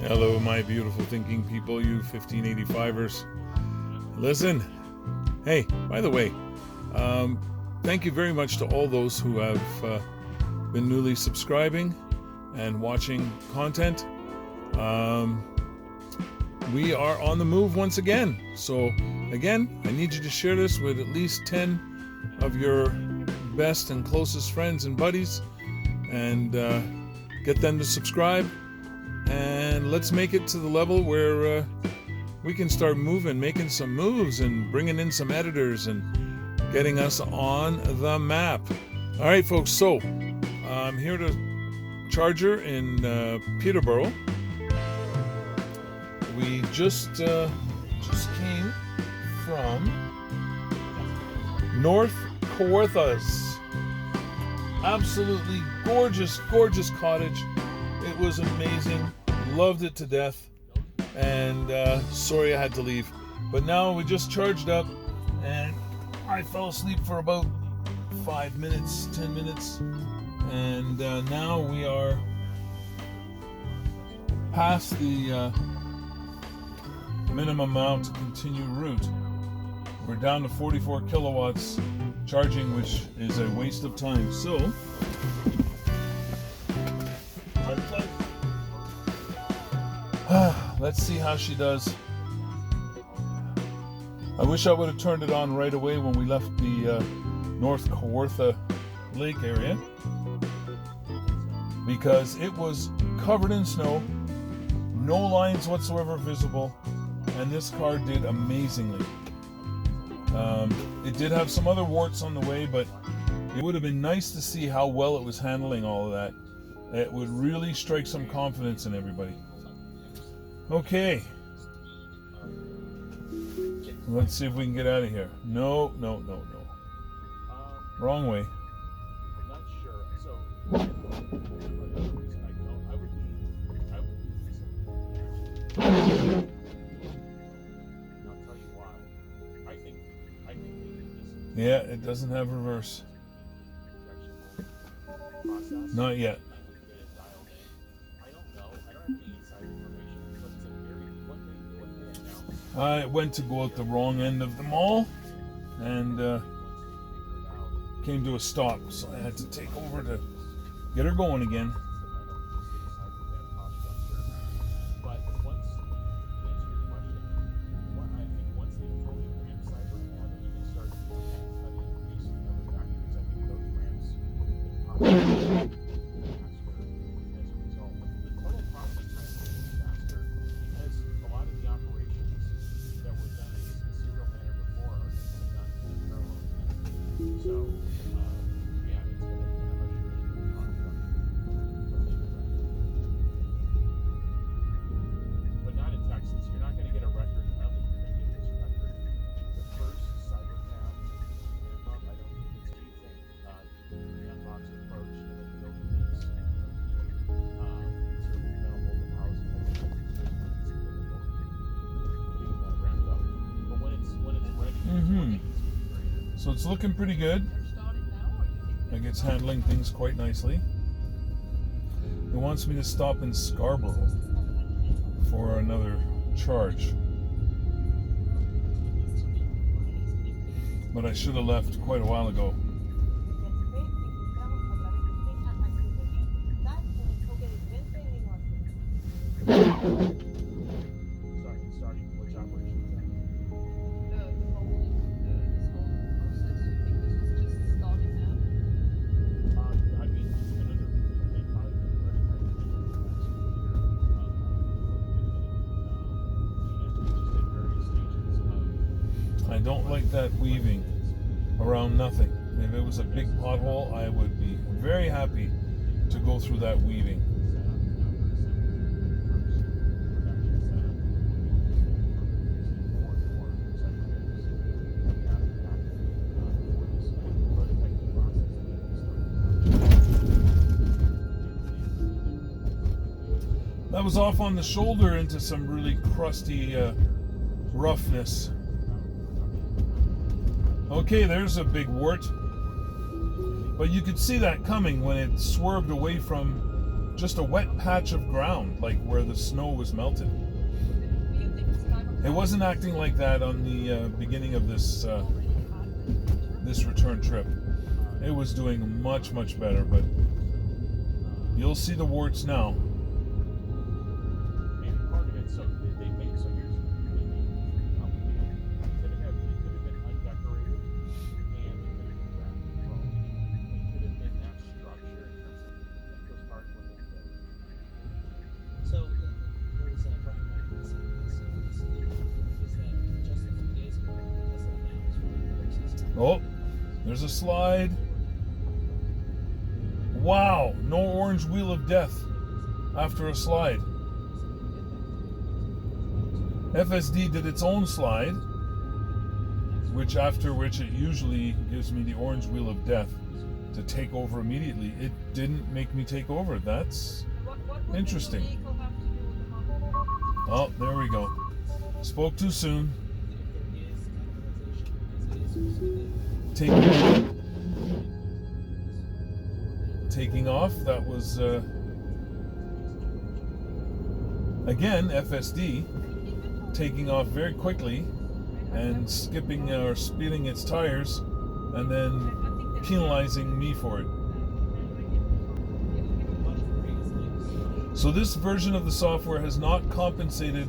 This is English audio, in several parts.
Hello, my beautiful thinking people, you 1585ers. Listen, hey, by the way, thank you very much to all those who have been newly subscribing and watching content. We are on the move once again. So, again, I need you to share this with at least 10 of your best and closest friends and buddies and get them to subscribe. And let's make it to the level where we can start moving, making some moves and bringing in some editors and getting us on the map. All right, folks, so I'm here to Charger in Peterborough. We just came from North Kawartha's absolutely gorgeous, gorgeous cottage. It was amazing. Loved it to death. And sorry I had to leave. But now we just charged up and I fell asleep for about 5 minutes, 10 minutes. And now we are past the minimum amount to continue route. We're down to 44 kilowatts charging, which is a waste of time. So let's see how she does. I wish I would have turned it on right away when we left the North Kawartha Lake area, because it was covered in snow, no lines whatsoever visible, and this car did amazingly. It did have some other warts on the way, but it would have been nice to see how well it was handling all of that. It would really strike some confidence in everybody. Okay. Let's see if we can get out of here. No. Wrong way. Not sure. So, I'll tell you why. I think Yeah, it doesn't have reverse. Not yet. I went to go out the wrong end of the mall and came to a stop, so I had to take over to get her going again. But not in Texas. You're not going to get a record. I don't think you're going to get this record. The first cyber cab ramp up, I don't think it's anything Unbox approach to the building these sort of minimal to housing. I think it's difficult getting that ramped up. But when it's ready, So it's looking pretty good. Like it's handling things quite nicely. It wants me to stop in Scarborough for another charge. But I should have left quite a while ago. starting which operation is that? I mean, they probably been ready for I don't like that weaving around nothing. If it was a big pothole, I would be very happy to go through that weaving. That was off on the shoulder into some really crusty roughness. Okay, there's a big wart. But you could see that coming when it swerved away from just a wet patch of ground, like where the snow was melted. It wasn't acting like that on the beginning of this this return trip. It was doing much, much better, but you'll see the warts now. Maybe part of it, so they make, so here's maybe complicated. It could have been undecorated and it could have been ground control. It could have been that structure in terms of those cars were a little bit. So there was a Brian Michael saying this, is that just a few days ago, Tesla announced Oh, there's a slide. Wow, no orange wheel of death after a slide. FSD did its own slide, after which it usually gives me the orange wheel of death to take over immediately. It didn't make me take over. That's interesting. Oh, there we go. Spoke too soon. Taking off, that was again FSD taking off very quickly and skipping or spinning its tires and then penalizing me for it. So this version of the software has not compensated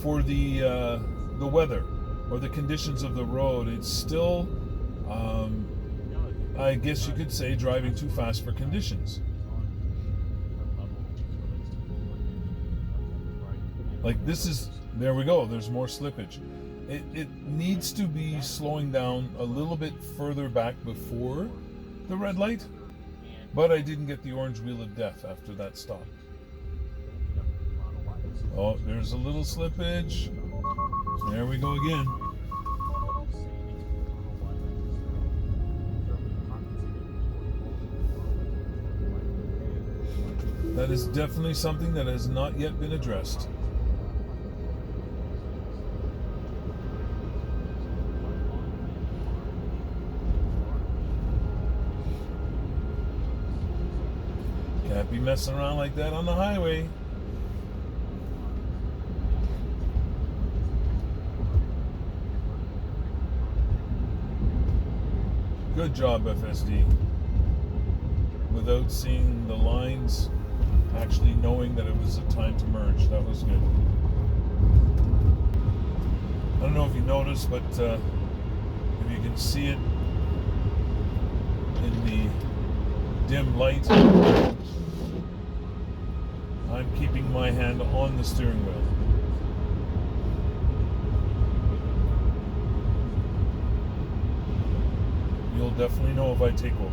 for the weather or the conditions of the road. It's still I guess you could say driving too fast for conditions. Like this is, there we go, there's more slippage. It needs to be slowing down a little bit further back before the red light, but I didn't get the orange wheel of death after that stop. Oh, there's a little slippage. There we go again. That is definitely something that has not yet been addressed. Can't be messing around like that on the highway. Good job, FSD. Without seeing the lines, actually knowing that it was a time to merge. That was good. I don't know if you noticed, but if you can see it in the dim light, I'm keeping my hand on the steering wheel. You'll definitely know if I take over.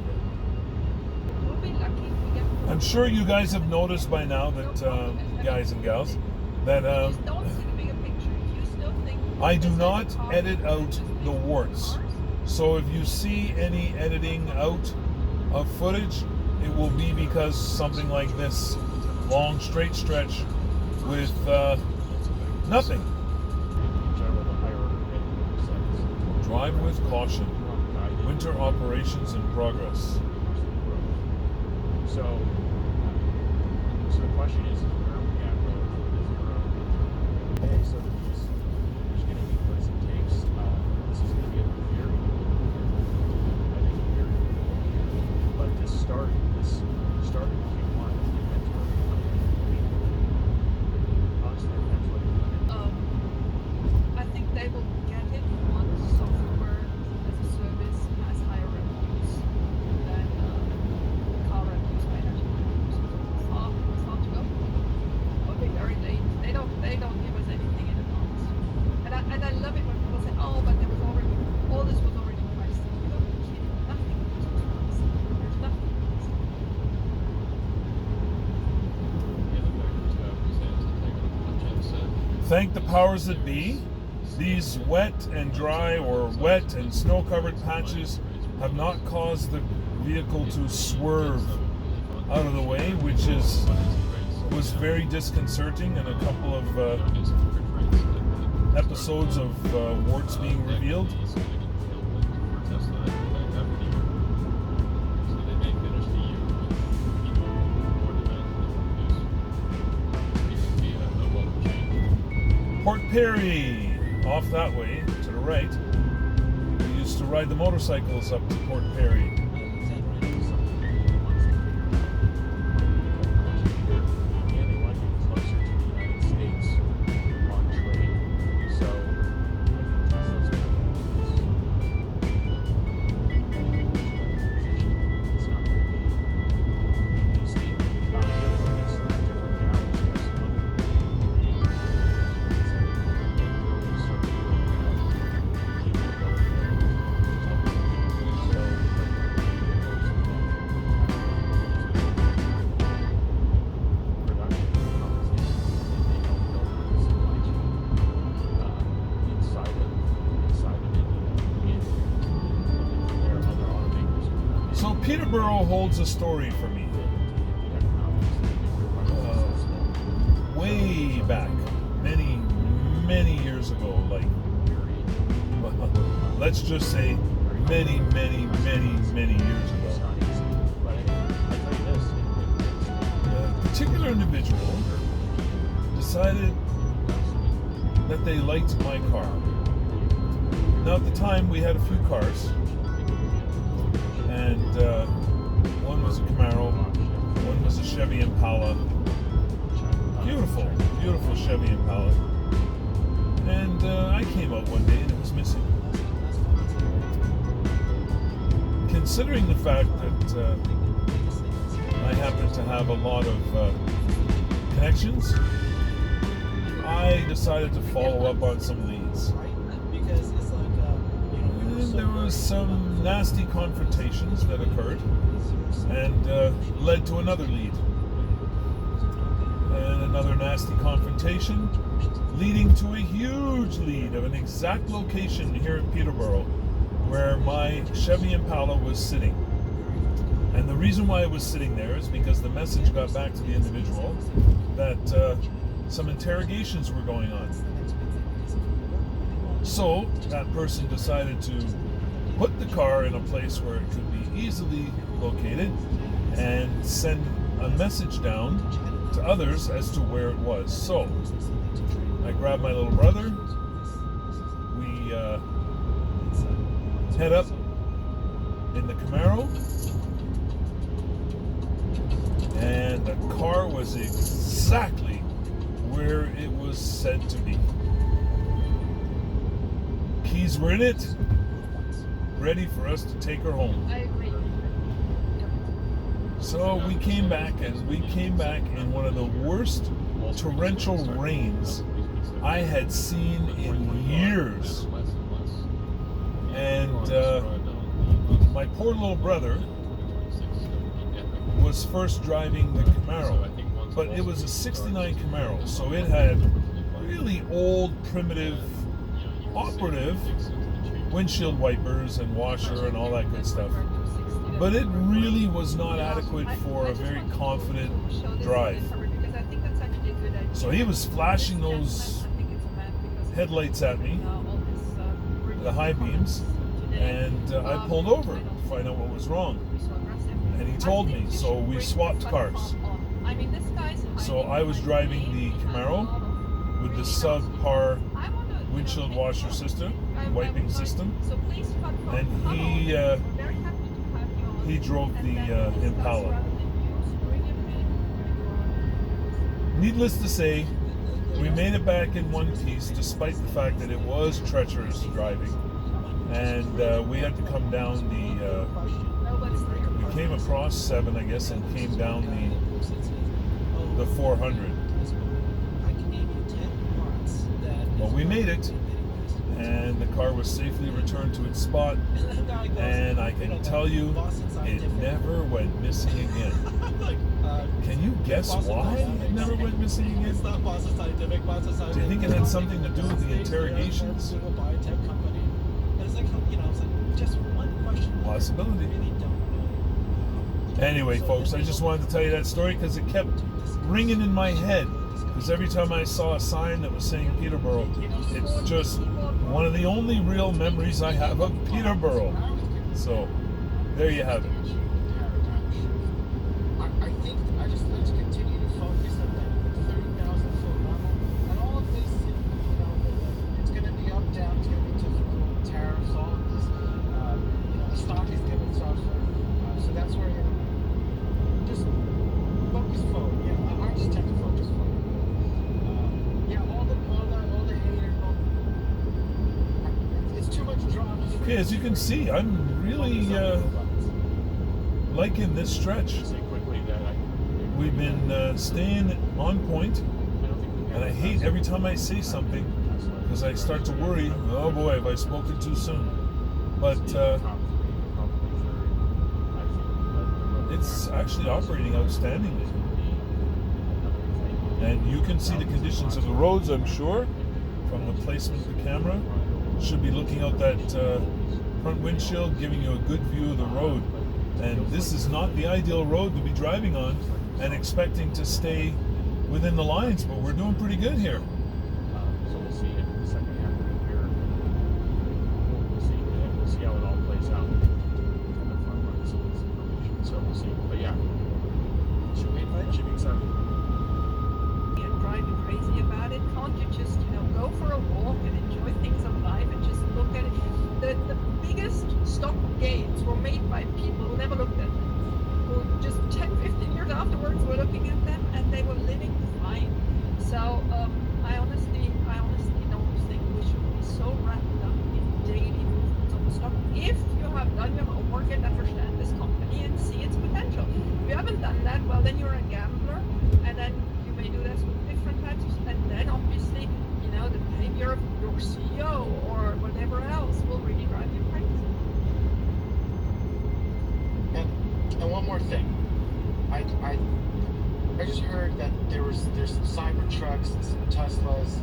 I'm sure you guys have noticed by now that, guys and gals, that I do not edit out the warts. So if you see any editing out of footage, it will be because something like this long straight stretch with nothing. Drive with caution. Winter operations in progress. So the question is where are we at relative to this road? Okay, so there's going to be puts and takes. This is going to be a very, I think, a very good year. But to start in Q1, inventory I think they will get it once software as a service has higher revenues than car revenues by energy. It's hard to go. It'll be very late. They don't give us anything in advance. And I love it when people say, oh, but there was already, all this was already priced in. You don't be kidding. Nothing was priced in. There's nothing priced in. Thank the powers that be. These wet and dry or wet and snow-covered patches have not caused the vehicle to swerve out of the way, which was very disconcerting, and a couple of episodes of warts being revealed. Port Perry, off that way to the right. We used to ride the motorcycles up to Port Perry. So Peterborough holds a story for me. Way back, many years ago, like, let's just say many years ago. A particular individual decided that they liked my car. Now at the time we had a few cars, and one was a Camaro, one was a Chevy Impala, beautiful Chevy Impala, and I came out one day and it was missing. Considering the fact that I happen to have a lot of connections, I decided to follow up on some leads. And there was some nasty confrontations that occurred and led to another lead. And another nasty confrontation leading to a huge lead of an exact location here in Peterborough where my Chevy Impala was sitting. And the reason why it was sitting there is because the message got back to the individual that some interrogations were going on. So that person decided to put the car in a place where it could be easily located and send a message down to others as to where it was. So I grabbed my little brother. We head up in the Camaro, and the car was exactly where it was said to be. Keys were in it, ready for us to take her home. I agree. So we came back in one of the worst torrential rains I had seen in years. And my poor little brother was first driving the Camaro, but it was a 69 Camaro, so it had really old, primitive, operative windshield wipers and washer and all that good stuff. But it really was not adequate for a very confident drive. So he was flashing those headlights at me, the high beams, and I pulled over to find out what was wrong. And he told me, so we swapped cars. So I was driving the Camaro with the subpar windshield washer system, wiping system, and he drove the Impala. Needless to say, we made it back in one piece, despite the fact that it was treacherous driving, and we had to come down we came across 7, I guess, and came down the 400. Well, we made it, and the car was safely returned to its spot, and I can tell you, it never went missing again. Can you guess why it never went missing again? Do you think it had something to do with the interrogations? Possibility. Anyway, folks, I just wanted to tell you that story because it kept ringing in my head. Because every time I saw a sign that was saying Peterborough, it's just one of the only real memories I have of Peterborough. So, there you have it. I think I just continue to focus on that 30,000 foot level, and all of this, Okay, as you can see, I'm really liking this stretch. Say quickly that We've been staying on point, and I hate every time I say something because I start to worry, oh boy, have I spoken too soon? But it's actually operating outstandingly. And you can see the conditions of the roads, I'm sure, from the placement of the camera. Should be looking out that front windshield, giving you a good view of the road. And this is not the ideal road to be driving on and expecting to stay within the lines, but we're doing pretty good here. So we'll see in the second half of the year. We'll see how it all plays out. And the front runs and some information. So we'll see. But yeah, should be exciting. And driving crazy about it. Can't you just, go for a walk and enjoy things of life and just look at it? The biggest stock gains were made by people who never looked at them, who just 10, 15 years afterwards were looking at them and they were living fine. So I honestly don't think we should be so wrapped up in daily movements of the stock. If you have done your homework and understand this company and see its potential. If you haven't done that, well then you're a gambler, and then you may do this with different types of, and then obviously, the behavior of your CEO or whatever else will really drive you crazy. And one more thing, I just heard that there's some Cybertrucks and some Teslas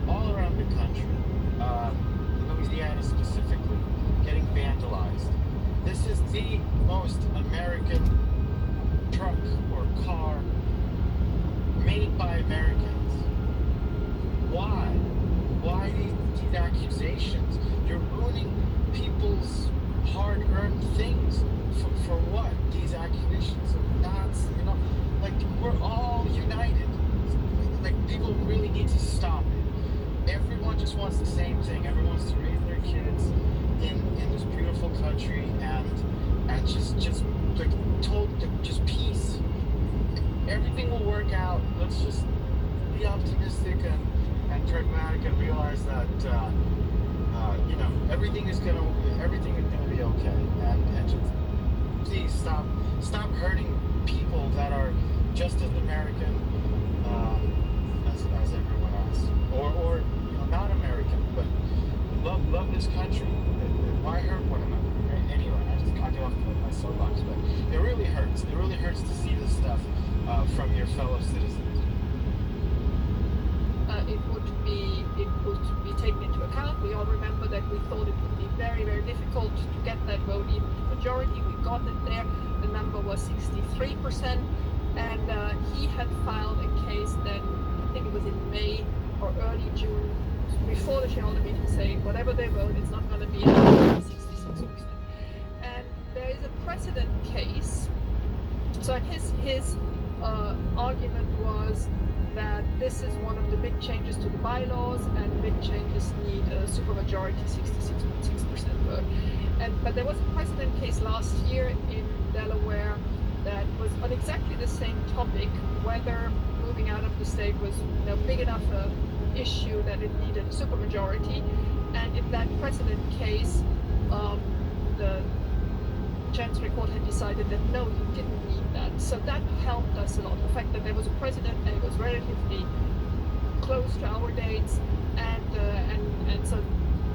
all around the country, Louisiana specifically, getting vandalized. This is the most American truck or car made by Americans. Why? Why these accusations? You're ruining people's hard-earned things. For what? These accusations of Nazis, like we're all united. Like people really need to stop it. Everyone just wants the same thing. Everyone wants to raise their kids in this beautiful country and just like just peace. Everything will work out. Let's just be optimistic and pragmatic and realize that everything is gonna be okay. And just please stop hurting people that are just as American as everyone else, or not American, but love this country. Why hurt one another? Anyway, I get off my soapbox, but it really hurts. It really hurts to see this stuff from your fellow citizens. It would be taken into account. We all remember that we thought it would be very, very difficult to get that vote even to majority. We got it there. The number was 63%, and he had filed a case then, I think it was in May or early June, before the shareholder meeting, saying whatever they vote, it's not going to be 66%. And there is a precedent case. So his argument was that this is one of the big changes to the bylaws, and big changes need a supermajority, 66.6% vote. But there was a precedent case last year in Delaware that was on exactly the same topic, whether moving out of the state was big enough issue that it needed a supermajority. And in that precedent case, the Chancery Court had decided that no, you didn't need that. So that helped us a lot. The fact that there was a precedent and it was relatively close to our dates, and so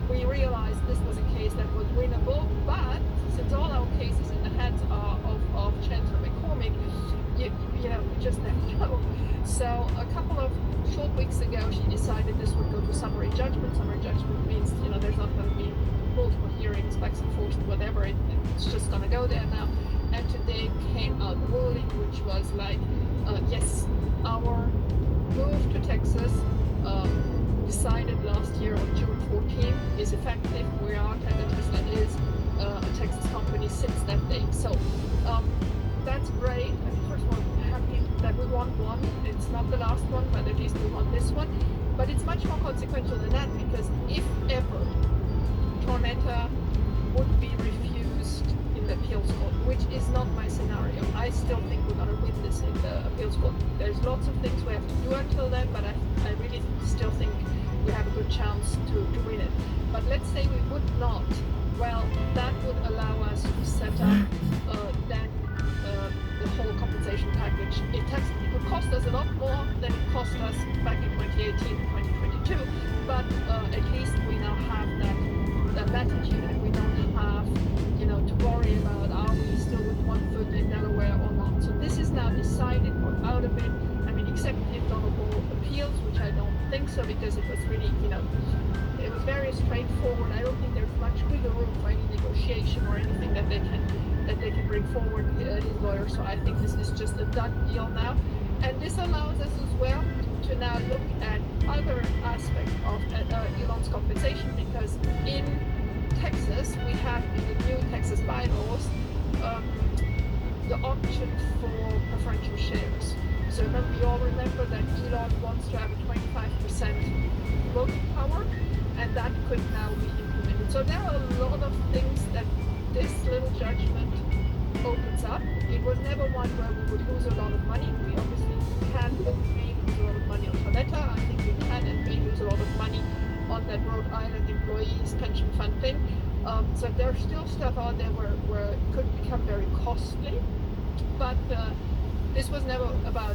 we realized this was a case that was winnable. But since all our cases in the hands are of Chancellor McCormick, you just never know. So a couple of short weeks ago, she decided this would go to summary judgment. Summary judgment means there's not going to be multiple hearings, backs and forth, whatever. It's just going to go there now. And today came out ruling, which was like, yes, our move to Texas, decided last year on June 14th, is effective. We are Tesla is a Texas company since that date. So that's great. First of all, I'm happy that we won one. It's not the last one, but at least we won this one. But it's much more consequential than that, because if ever Tormenta would be refused in the appeals court, which is not my scenario. I still think we're going to win this in the appeals court. There's lots of things we have to do until then, but I really still think we have a good chance to win it. But let's say we would not well, that would allow us to set up then the whole compensation package. It would cost us a lot more than it cost us back in 2018 and 2022, but at least we now have that latitude, and we don't have, to worry about, are we still with one foot in Delaware or not. So this is now decided. We're out of it. I mean, except if Honorable appeals, which I don't think so, because it was really, it was very straightforward. I don't think there's much wiggle room for any negotiation or anything that they can bring forward, his lawyer. So I think this is just a done deal now, and this allows us as well to now look at other aspects of Elon's compensation, because in Texas we have in the new Texas bylaws the option for preferential shares. So we all remember that Elon wants to have a 25% voting power, and that could now be implemented. So there are a lot of things that this little judgment opens up. It was never one where we would lose a lot of money. We obviously can and may lose a lot of money on Kawartha. I think we can and may lose a lot of money on that Rhode Island employees pension fund thing. So there's still stuff out there where it could become very costly, but this was never about